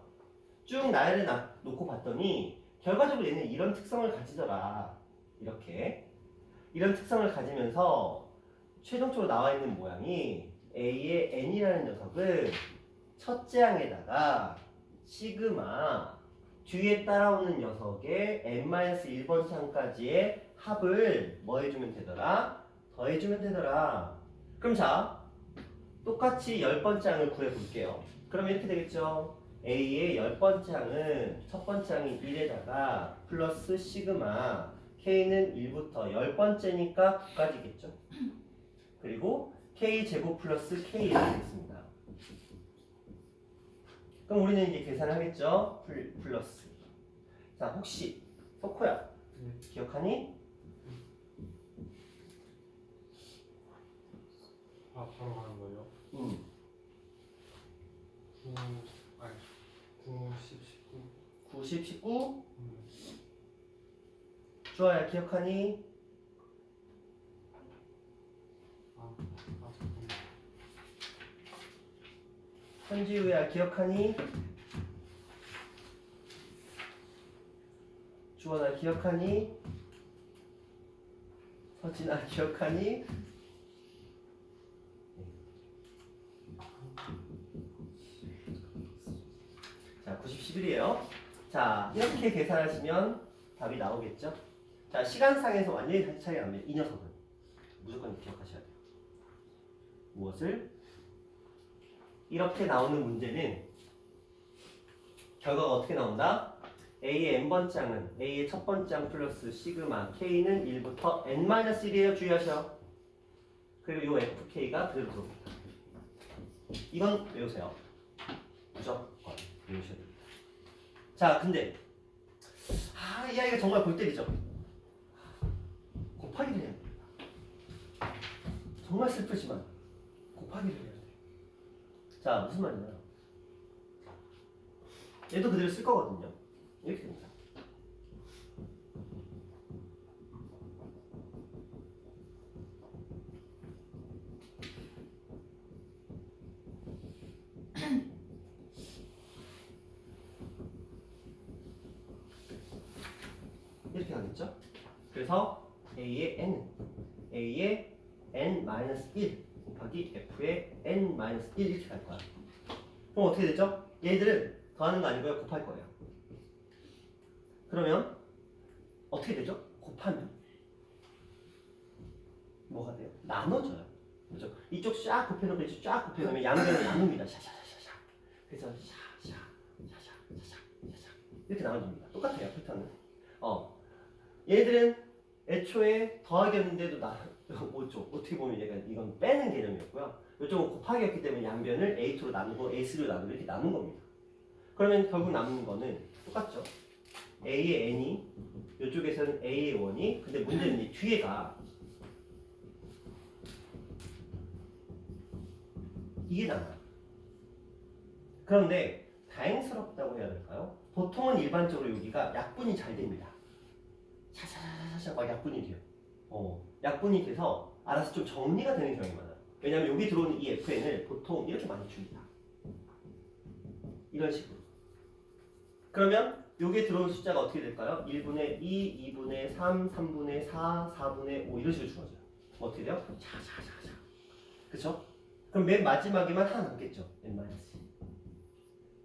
쭉 나열해 놓고 봤더니 결과적으로 얘는 이런 특성을 가지더라. 이렇게. 이런 특성을 가지면서 최종적으로 나와 있는 모양이 A의 n이라는 녀석은 첫째 항에다가 시그마 뒤에 따라오는 녀석의 n-1번째 항까지의 합을 뭐 해주면 되더라? 더해주면 되더라. 그럼 자, 똑같이 10번째 항을 구해볼게요. 그러면 이렇게 되겠죠? A의 10번째 항은 첫 번째 항인 1에다가 플러스 시그마 K는 1부터 10번째니까 9까지겠죠? 그리고 K 제곱 플러스 K 이렇게 되겠습니다. 그럼 우리는 이제 계산을 하겠죠? 플러스. 자, 혹시 석호야 기억하니? 아, 바로 가는 거예요? 90, 19. 주아야 기억하니? 잠깐만. 현지우야 기억하니? 주원아 기억하니? 서진아 기억하니? 자, 90, 11이에요. 자, 이렇게 계산하시면 답이 나오겠죠? 자, 시간상에서 완전히 차이가 납니다. 이 녀석은 무조건 기억하셔야 돼요. 무엇을? 이렇게 나오는 문제는 결과가 어떻게 나온다? A의 n번째 항은 A의 첫 번째 항 플러스 시그마 K는 1부터 n-1이에요. 주의하셔. 그리고 이 FK가 그대로 들어옵니다. 이건 외우세요. 무조건 외우셔야 됩니다. 자, 근데 이 아이가 정말 골 때리죠? 곱하기를 해야 됩니다. 정말 슬프지만 곱하기를 해야 돼요. 자, 무슨 말이냐요? 얘도 그대로 쓸 거거든요. 이렇게 됩니다. 이렇게 가겠죠? 그래서 A의 n은 A의 n-1 곱하기 F의 n-1 이렇게 갈 거야. 그럼 어떻게 되죠? 얘들은 더하는 거 아니고요. 곱할 거예요. 그러면 어떻게 되죠? 곱하면 뭐가 돼요? 나눠져요. 그렇죠? 이쪽 쫙 곱해놓고 이쪽 쫙 곱해놓으면 양변을 나눕니다. 샤샤샤샤. 그래서 샤샤 샤샤 샤샤 샤샤 이렇게 나눠집니다. 똑같아요. 패턴은. 얘들은 애초에 더하기였는데도 어떻게 보면 얘가 이건 빼는 개념이었고요. 이쪽은 곱하기였기 때문에 양변을 A2로 나누고 A3로 나누고 이렇게 나눈 겁니다. 그러면 결국 남는 거는 똑같죠. A의 n이 이쪽에서는 A의 1이 근데 문제는 이 뒤에가 이게 남아요. 그런데 다행스럽다고 해야 될까요? 보통은 일반적으로 여기가 약분이 잘 됩니다. 샤샤샤샤 막 약분이 돼요. 약분이 돼서 알아서 좀 정리가 되는 경향이 많아요. 왜냐하면 여기 들어오는 이 FN을 보통 이렇게 많이 줍니다. 이런 식으로. 그러면 여기에 들어온 숫자가 어떻게 될까요? 1분의 2, 2분의 3, 3분의 4, 4분의 5 이런 식으로 주어져요. 어떻게 돼요? 샤샤샤샤. 그쵸? 그럼 맨 마지막에만 하나 남겠죠. n-1.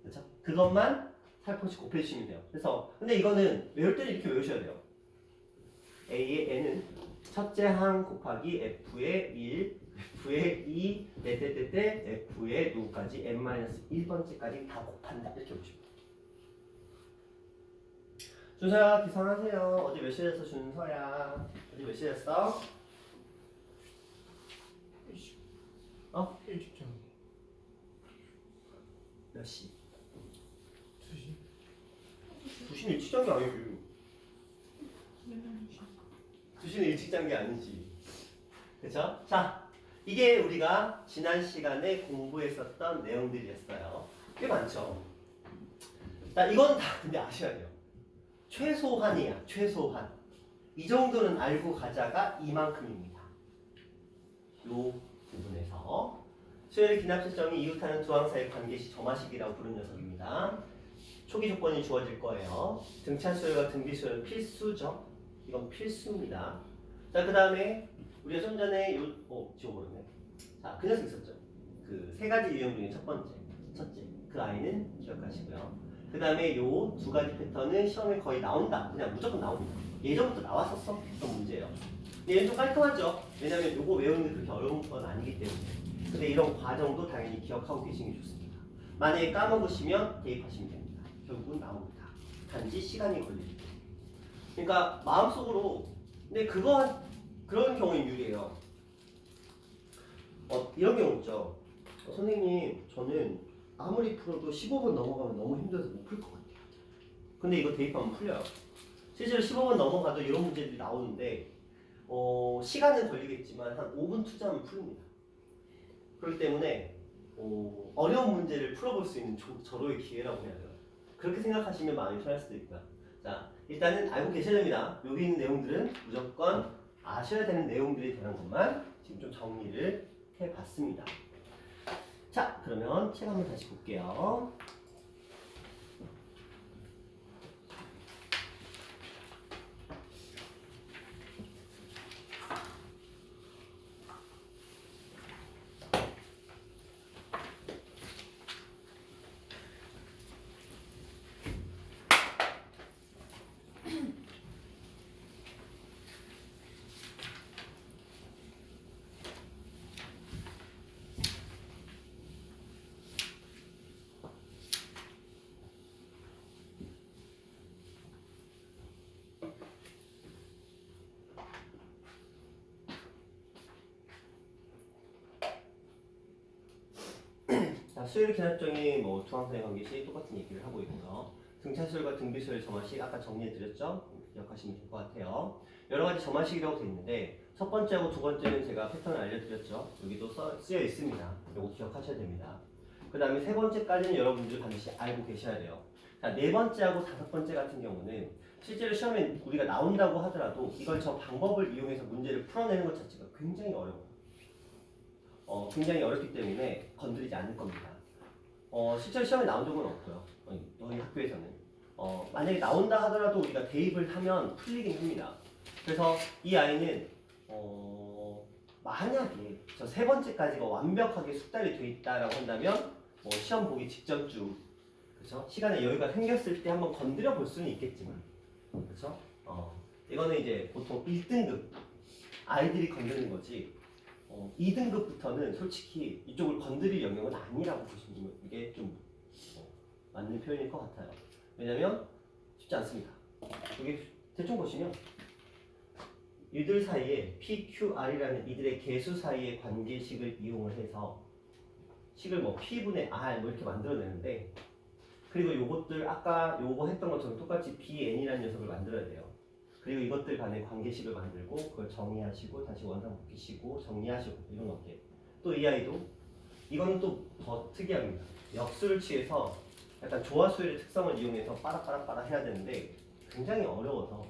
그쵸? 그것만 살포시 곱해주시면 돼요. 그래서 근데 이거는 외울 때는 이렇게 외우셔야 돼요. A의 n은 첫째 항 곱하기 F의 1, F의 2, 떼떼떼떼 F의 누구까지 n-1번째까지 다 곱한다. 이렇게 보시면 돼요. 준서야 기상하세요. 어제 몇 시에 잤어 준서야? 어제 몇 시에 잤어? 어? 일찍 자. 몇 시? 2시. 2시는 일찍 잔 게 아니지. 2시는 일찍 잔 게 아니지. 그쵸? 자, 이게 우리가 지난 시간에 공부했었던 내용들이었어요. 꽤 많죠? 자, 이건 다 근데 아셔야 돼요. 최소한이야, 최소한. 이 정도는 알고 가자가 이만큼입니다. 요 부분에서. 수열의 기납실정이 이웃하는 두 항 사이의 관계시 점화식이라고 부르는 녀석입니다. 초기 조건이 주어질 거예요. 등차 수열과 등비 수열은 필수죠. 이건 필수입니다. 자, 그 다음에 우리가 좀 전에 지워버렸네. 자, 그 녀석 있었죠. 그 세 가지 유형 중에 첫째. 그 아이는 기억하시고요. 그 다음에 요 두 가지 패턴은 시험에 거의 나온다. 그냥 무조건 나옵니다. 예전부터 나왔었어. 그런 문제예요. 근데 얘는 좀 깔끔하죠. 왜냐면 요거 외우는 게 그렇게 어려운 건 아니기 때문에. 근데 이런 과정도 당연히 기억하고 계시는 게 좋습니다. 만약에 까먹으시면 대입하시면 됩니다. 결국은 나옵니다. 단지 시간이 걸립니다. 그러니까 마음속으로 근데 그런 경우에 유리해요. 이런 경우 있죠. 선생님 저는 아무리 풀어도 15번 넘어가면 너무 힘들어서 못 풀 것 같아요. 근데 이거 대입하면 풀려요. 실제로 15번 넘어가도 이런 문제들이 나오는데 시간은 걸리겠지만 한 5분 투자하면 풀립니다. 그렇기 때문에 어려운 문제를 풀어볼 수 있는 절호의 기회라고 해야 돼요. 그렇게 생각하시면 마음이 편할 수도 있고요. 자, 일단은 알고 계셔야 됩니다. 여기 있는 내용들은 무조건 아셔야 되는 내용들에 대한 것만 지금 좀 정리를 해봤습니다. 자, 그러면 책 한번 다시 볼게요. 자, 수열 기납정이 두 항사의 관계시 똑같은 얘기를 하고 있고요. 등차수열과 등비수열 점화식 아까 정리해드렸죠? 기억하시면 될 것 같아요. 여러 가지 점화식이라고 되어 있는데 첫 번째하고 두 번째는 제가 패턴을 알려드렸죠. 여기도 쓰여 있습니다. 이거 기억하셔야 됩니다. 그 다음에 세 번째까지는 여러분들 반드시 알고 계셔야 돼요. 자, 네 번째하고 다섯 번째 같은 경우는 실제로 시험에 우리가 나온다고 하더라도 이걸 저 방법을 이용해서 문제를 풀어내는 것 자체가 굉장히 어려워요. 굉장히 어렵기 때문에 건드리지 않을 겁니다. 실제로 시험에 나온 적은 없고요. 저희 학교에서는. 만약에 나온다 하더라도 우리가 대입을 하면 풀리긴 합니다. 그래서 이 아이는 만약에 저 세 번째까지가 완벽하게 숙달이 돼 있다라고 한다면 시험 보기 직전쯤 그렇죠? 시간에 여유가 생겼을 때 한번 건드려 볼 수는 있겠지만 그렇죠? 이거는 이제 보통 1등급 아이들이 건드리는 거지 2등급부터는 솔직히 이쪽을 건드릴 영역은 아니라고 보시면 이게 좀 맞는 표현일 것 같아요. 왜냐면 쉽지 않습니다. 여기 대충 보시면 이들 사이에 PQR이라는 이들의 개수 사이의 관계식을 이용을 해서 식을 P분의 R 이렇게 만들어내는데 그리고 요것들 아까 요거 했던 것처럼 똑같이 BN이라는 녀석을 만들어야 돼요. 그리고 이것들 간의 관계식을 만들고 그걸 정의하시고 다시 원상 복귀시고 정리하시고 이런 것들. 또 이 아이도 이거는 또 더 특이합니다. 역수를 취해서 약간 조화수열의 특성을 이용해서 빠라빠라빠라 해야 되는데 굉장히 어려워서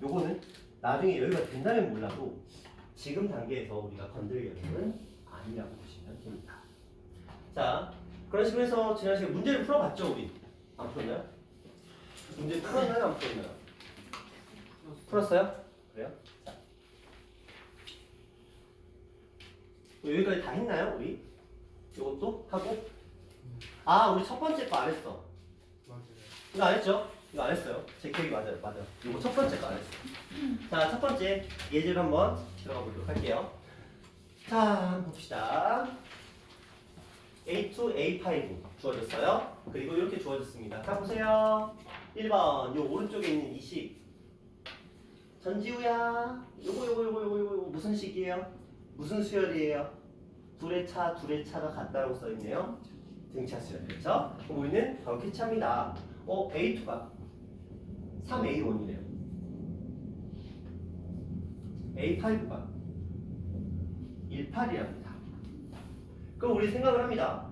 요거는 나중에 여유가 된다면 몰라도 지금 단계에서 우리가 건드릴 영역은 아니라고 보시면 됩니다. 자, 그런 식으로 해서 지난 시간에 문제를 풀어봤죠 우리? 안 풀었나요? 문제 풀었나요 안 풀었나요? 풀었어요? 그래요? 자. 여기까지 다 했나요, 우리? 이것도 하고? 우리 첫 번째 거 안 했어. 맞아요. 이거 안 했죠? 이거 안 했어요. 제 기억이 맞아요. 이거 첫 번째 거 안 했어. 자, 첫 번째 예제를 한번 들어가 보도록 할게요. 자, 한번 봅시다. A2, A5 주어졌어요. 그리고 이렇게 주어졌습니다. 자, 보세요. 1번 요 오른쪽에 있는 이 식. 전지우야. 요거 무슨 식이에요? 무슨 수열이에요? 둘의 차가 같다라고 써 있네요. 등차 수열. 그렇죠? 그럼 우리는 바로 캐치합니다. A2가 3A1이래요. A5가 18이랍니다. 그럼 우리 생각을 합니다.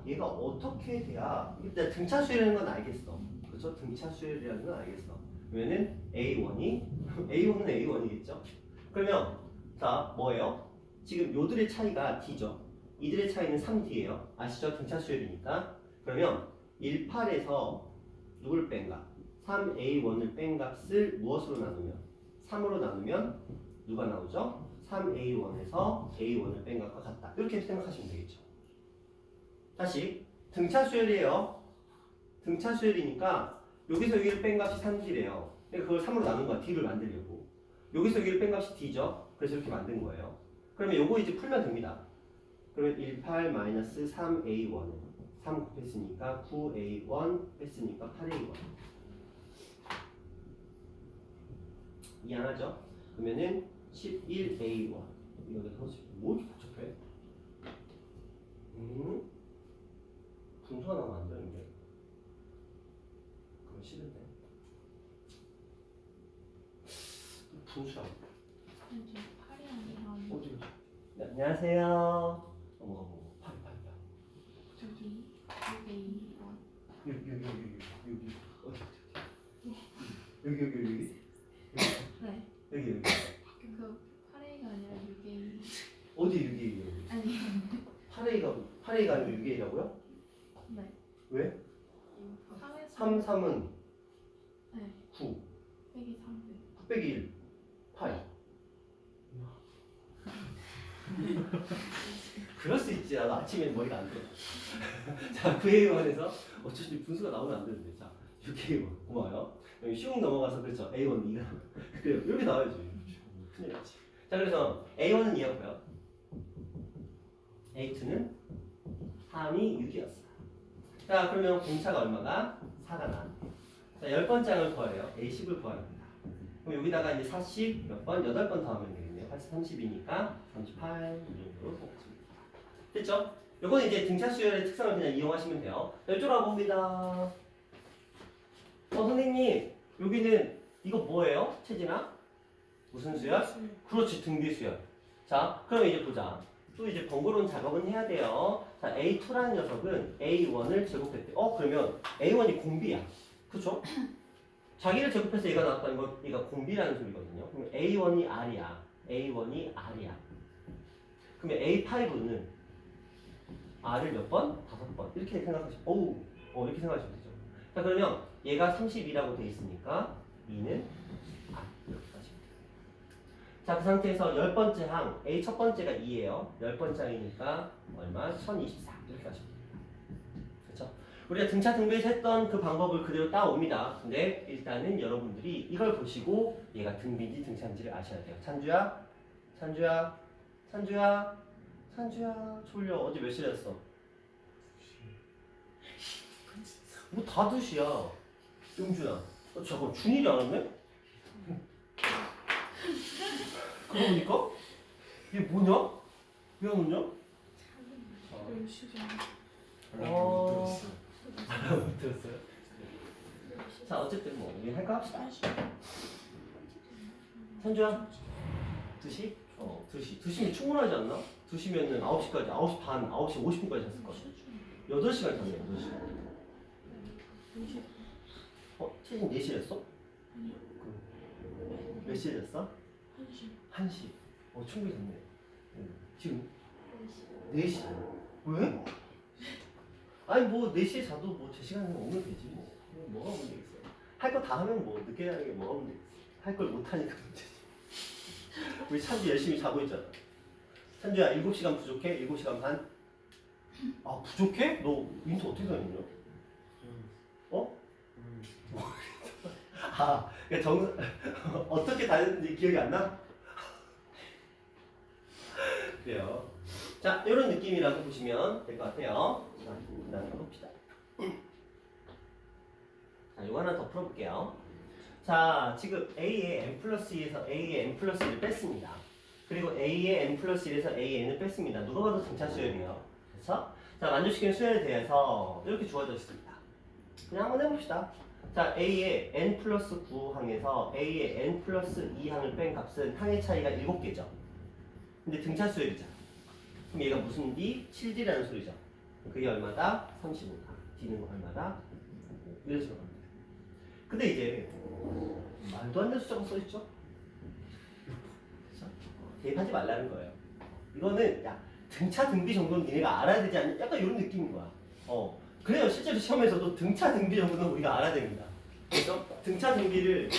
얘가 어떻게 돼야 일단 등차 수열이라는 건 알겠어. 그렇죠? 등차 수열이라는 건 알겠어. 왜냐면 A1은 A1이겠죠. 그러면 자 뭐예요? 지금 요들의 차이가 D죠. 이들의 차이는 3D예요. 아시죠? 등차 수열이니까. 그러면 18에서 누굴 뺀 값? 3A1을 뺀 값을 무엇으로 나누면? 3으로 나누면 누가 나오죠? 3A1에서 A1을 뺀 값과 같다. 이렇게 생각하시면 되겠죠. 다시 등차 수열이에요. 등차 수열이니까 여기서 여기를 뺀 값이 3D래요. 그러니까 그걸 3으로 나눈 거야. D를 만들려고. 여기서 여기를 뺀 값이 D죠. 그래서 이렇게 만든 거예요. 그러면 요거 이제 풀면 됩니다. 그러면 18-3A1 3 뺐으니까 9A1 뺐으니까 8A1 이해하죠? 그러면은 11A1 여기서 뭐 이렇게 복잡해? 분수가 나오면 안 되는데 그럼 싫은데 분수라고 이제 8이 아니라 어디 네, 안녕하세요 어머 팔 저기 6A1 여기 어디 여기 네. 여기 그 8A가 아니라 6A 어디 6이 아니 8A가 아니고 6A라고요? 네. 왜? 3에서 3, 3은 네. 9 빼기 300 9 빼기 1 8 그럴 수 있지. 나도 아침에 머리가 안 돼. 자, 9A1에서 어쩐지 분수가 나오면 안 되는데. 자, 6A1. 고마워요. 여기 슝 넘어가서 그렇죠. A1, 2가. 그래요. 이렇게 나와야지. 큰일 났지. 자, 그래서 A1은 2였고요. A2는 3이 6이었어. 자, 그러면 공차가 얼마가? 4가 나왔네. 자, 10번 짝을 구하래요. A10을 구합니다. 그럼 여기다가 이제 40 몇 번? 8번 더하면 되겠네요. 8, 30이니까 38 이 정도로 뽑습니다. 됐죠? 요건 이제 등차 수열의 특성을 그냥 이용하시면 돼요. 이쪽으로 봅니다. 선생님, 여기는 이거 뭐예요? 채진아? 무슨 수열? 그렇지, 등비 수열. 자, 그럼 이제 보자. 또 이제 번거로운 작업은 해야 돼요. 자, A2라는 녀석은 A1을 제곱했대. 그러면 A1이 공비야. 그쵸? 자기를 제곱해서 얘가 나왔다는 건 얘가 공비라는 소리거든요. 그러면 A1이 R이야. A1이 R이야. 그러면 A5는 R을 몇 번? 5번. 이렇게 생각하시면, 이렇게 생각하시면 되죠. 자, 그러면 얘가 32라고 돼 있으니까 2는 R. 이렇게 하시면 돼요. 자, 그 상태에서 10번째 항, A 첫 번째가 2예요. 10번째 항이니까 얼마? 1024. 이렇게 하시면 됩니다. 그렇죠? 우리가 등차 등비에서 했던 그 방법을 그대로 따옵니다. 근데 일단은 여러분들이 이걸 보시고 얘가 등비인지 등차인지를 아셔야 돼요. 찬주야 졸려. 어제 몇 시에 잤어? 뭐 다 2시야. 용준아. 잠깐 준일이 안 왔네? 그러고 보니까 이게 뭐냐? 왜 안 왔냐? 못 들었어요? 자, 어쨌든 뭐 우리 할까 합시다. 찬주야 2시? 2시. 2시면 충분하지 않나? 2시면은 9시까지, 9시 반, 9시 50분까지 잤을 거야. 8시간 잤네, 8시간. 채진 4시에 잤어? 몇 시에 잤어? 1시. 충분히 잤네. 지금 4시. 왜? 아니 뭐 4시에 자도 뭐 제 시간에 오면 되지 뭐. 뭐가 문제 있어요? 할 거 다 하면 뭐 늦게 하는 게 뭐가 문제 있어? 할 걸 못 하니까 문제지. 우리 찬주 열심히 자고 있잖아. 찬주야 7시간 부족해? 7시간 반? 부족해? 너 인터 어떻게 다녔냐? 그러니까 어떻게 다녔는지 기억이 안 나? 그래요. 자, 이런 느낌이라고 보시면 될 것 같아요. 자, 일단 가봅시다. 자, 이거 하나 더 풀어볼게요. 자, 지금 A의 n 플러스 2에서 A의 n 플러스 1을 뺐습니다. 그리고 A의 n 플러스 1에서 A의 n을 뺐습니다. 누가 봐도 등차 수열이에요. 그렇죠? 자, 만족시키는 수열에 대해서 이렇게 주어져 있습니다. 그냥 한번 해봅시다. 자, A의 n 플러스 9항에서 A의 n 플러스 2항을 뺀 값은 항의 차이가 7개죠. 근데 등차 수열이잖아. 그럼 얘가 무슨 D? 7D라는 소리죠. 그게 얼마다? 35다. D는 얼마다? 이런 식으로 갑니다. 근데 이제 말도 안 되는 숫자가 써있죠? 그렇죠? 대입하지 말라는 거예요. 이거는 야 등차 등비 정도는 니네가 알아야 되지 않냐? 약간 이런 느낌인 거야. 그래요. 실제로 시험에서도 등차 등비 정도는 우리가 알아야 됩니다. 그래서 등차 등비를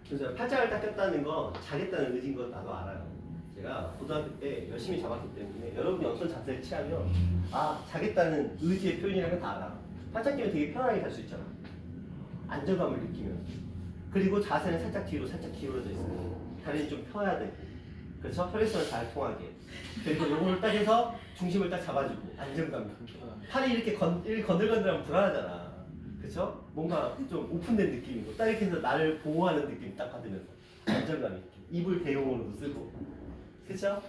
그래서 팔짱을 딱 꼈다는 거 자겠다는 의지인 건 나도 알아요. 제가 고등학교 때 열심히 잡았기 때문에 여러분이 어떤 자세를 취하면 아 자겠다는 의지의 표현이라는 건 다 알아. 팔짱 끼면 되게 편하게 잘 수 있잖아. 안정감을 느끼면. 그리고 자세는 살짝 뒤로 살짝 기울어져 있어요. 다리는 좀 펴야 되고 그렇죠? 혈액순환 잘 통하게. 그리고 요거를 딱 해서 중심을 딱 잡아주고 안정감. 팔이 이렇게 건들건들하면 불안하잖아. 그렇죠? 뭔가 좀 오픈된 느낌이고 딱 이렇게 해서 나를 보호하는 느낌 딱 받으면서 안정감 있게 입을 대용으로도 쓰고 그렇죠?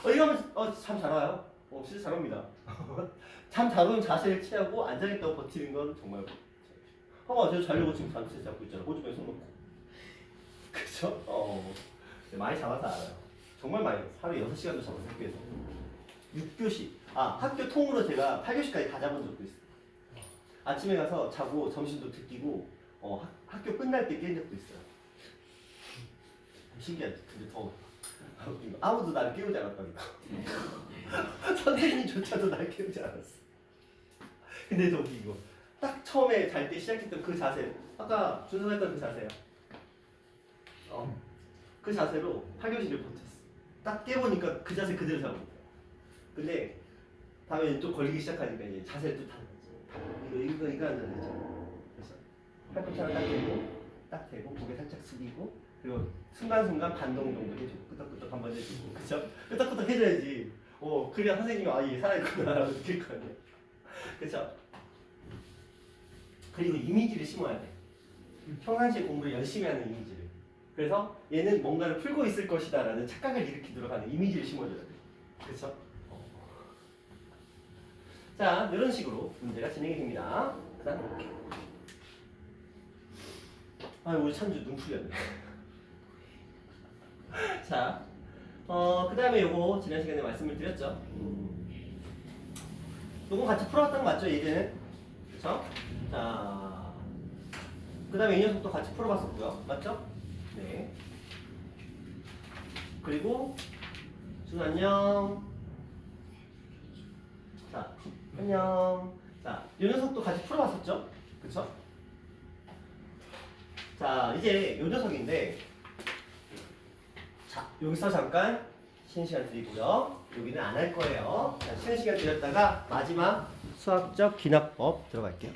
이거 하면 참 잘 와요. 진짜 잘 옵니다. 참 잘 오는 자세를 취하고 앉아있다고 버티는 건 정말 저 자려고 지금 잠시 잡고 있잖아. 호주병 손 놓고 그렇죠? 많이 잡아서 알아요. 정말 많이 하루에 6시간도 잡아서 학교에서 6교시 학교 통으로 제가 8교시까지 다 잡은 적도 있어요. 아침에 가서 자고 점심도 듣기고 학교 끝날 때 깬 적도 있어요. 신기하지? 근데 더 아무도 나를 깨우지 않았다니까. 선생님조차도 날 깨우지 않았어. 근데 저기 이거 딱 처음에 잘 때 시작했던 그 자세 아까 준성했던 그 자세요. 그 자세로 8교시를 버텼어. 딱 깨보니까 그 자세 그대로 잡은 거야. 근데 다음에 또 걸리기 시작하니까 이제 자세를 또 이거 하는 거죠. 그래서 팔꿈치를 딱 대고 고개 살짝 숙이고 그리고 순간순간 반동 정도 해주고 끄덕끄덕 한번 해주고 그쵸? 끄덕끄덕 해줘야지 그래야 선생님이 얘 살아있구나라고 느낄 거 아니에요. 그쵸? 그리고 이미지를 심어야 돼. 평상시에 공부를 열심히 하는 이미지를. 그래서 얘는 뭔가를 풀고 있을 것이다 라는 착각을 일으키도록 하는 이미지를 심어줘야 돼. 그쵸? 자, 이런 식으로 문제가 진행이 됩니다. 그 다음 우리 찬주 눈 풀렸네. 자, 그 다음에 요거 지난 시간에 말씀을 드렸죠. 요거 같이 풀어왔던 거 맞죠, 예전에? 그쵸? 자, 그 다음에 이 녀석도 같이 풀어봤었고요. 맞죠? 네. 그리고 준 안녕. 자, 안녕. 자, 이 녀석도 같이 풀어봤었죠? 그쵸? 자, 이제 요 녀석인데 자, 여기서 잠깐 쉬는 시간 드리고요. 여기는 안 할 거예요. 자, 쉬는 시간 드렸다가 마지막 수학적 기납법 들어갈게요.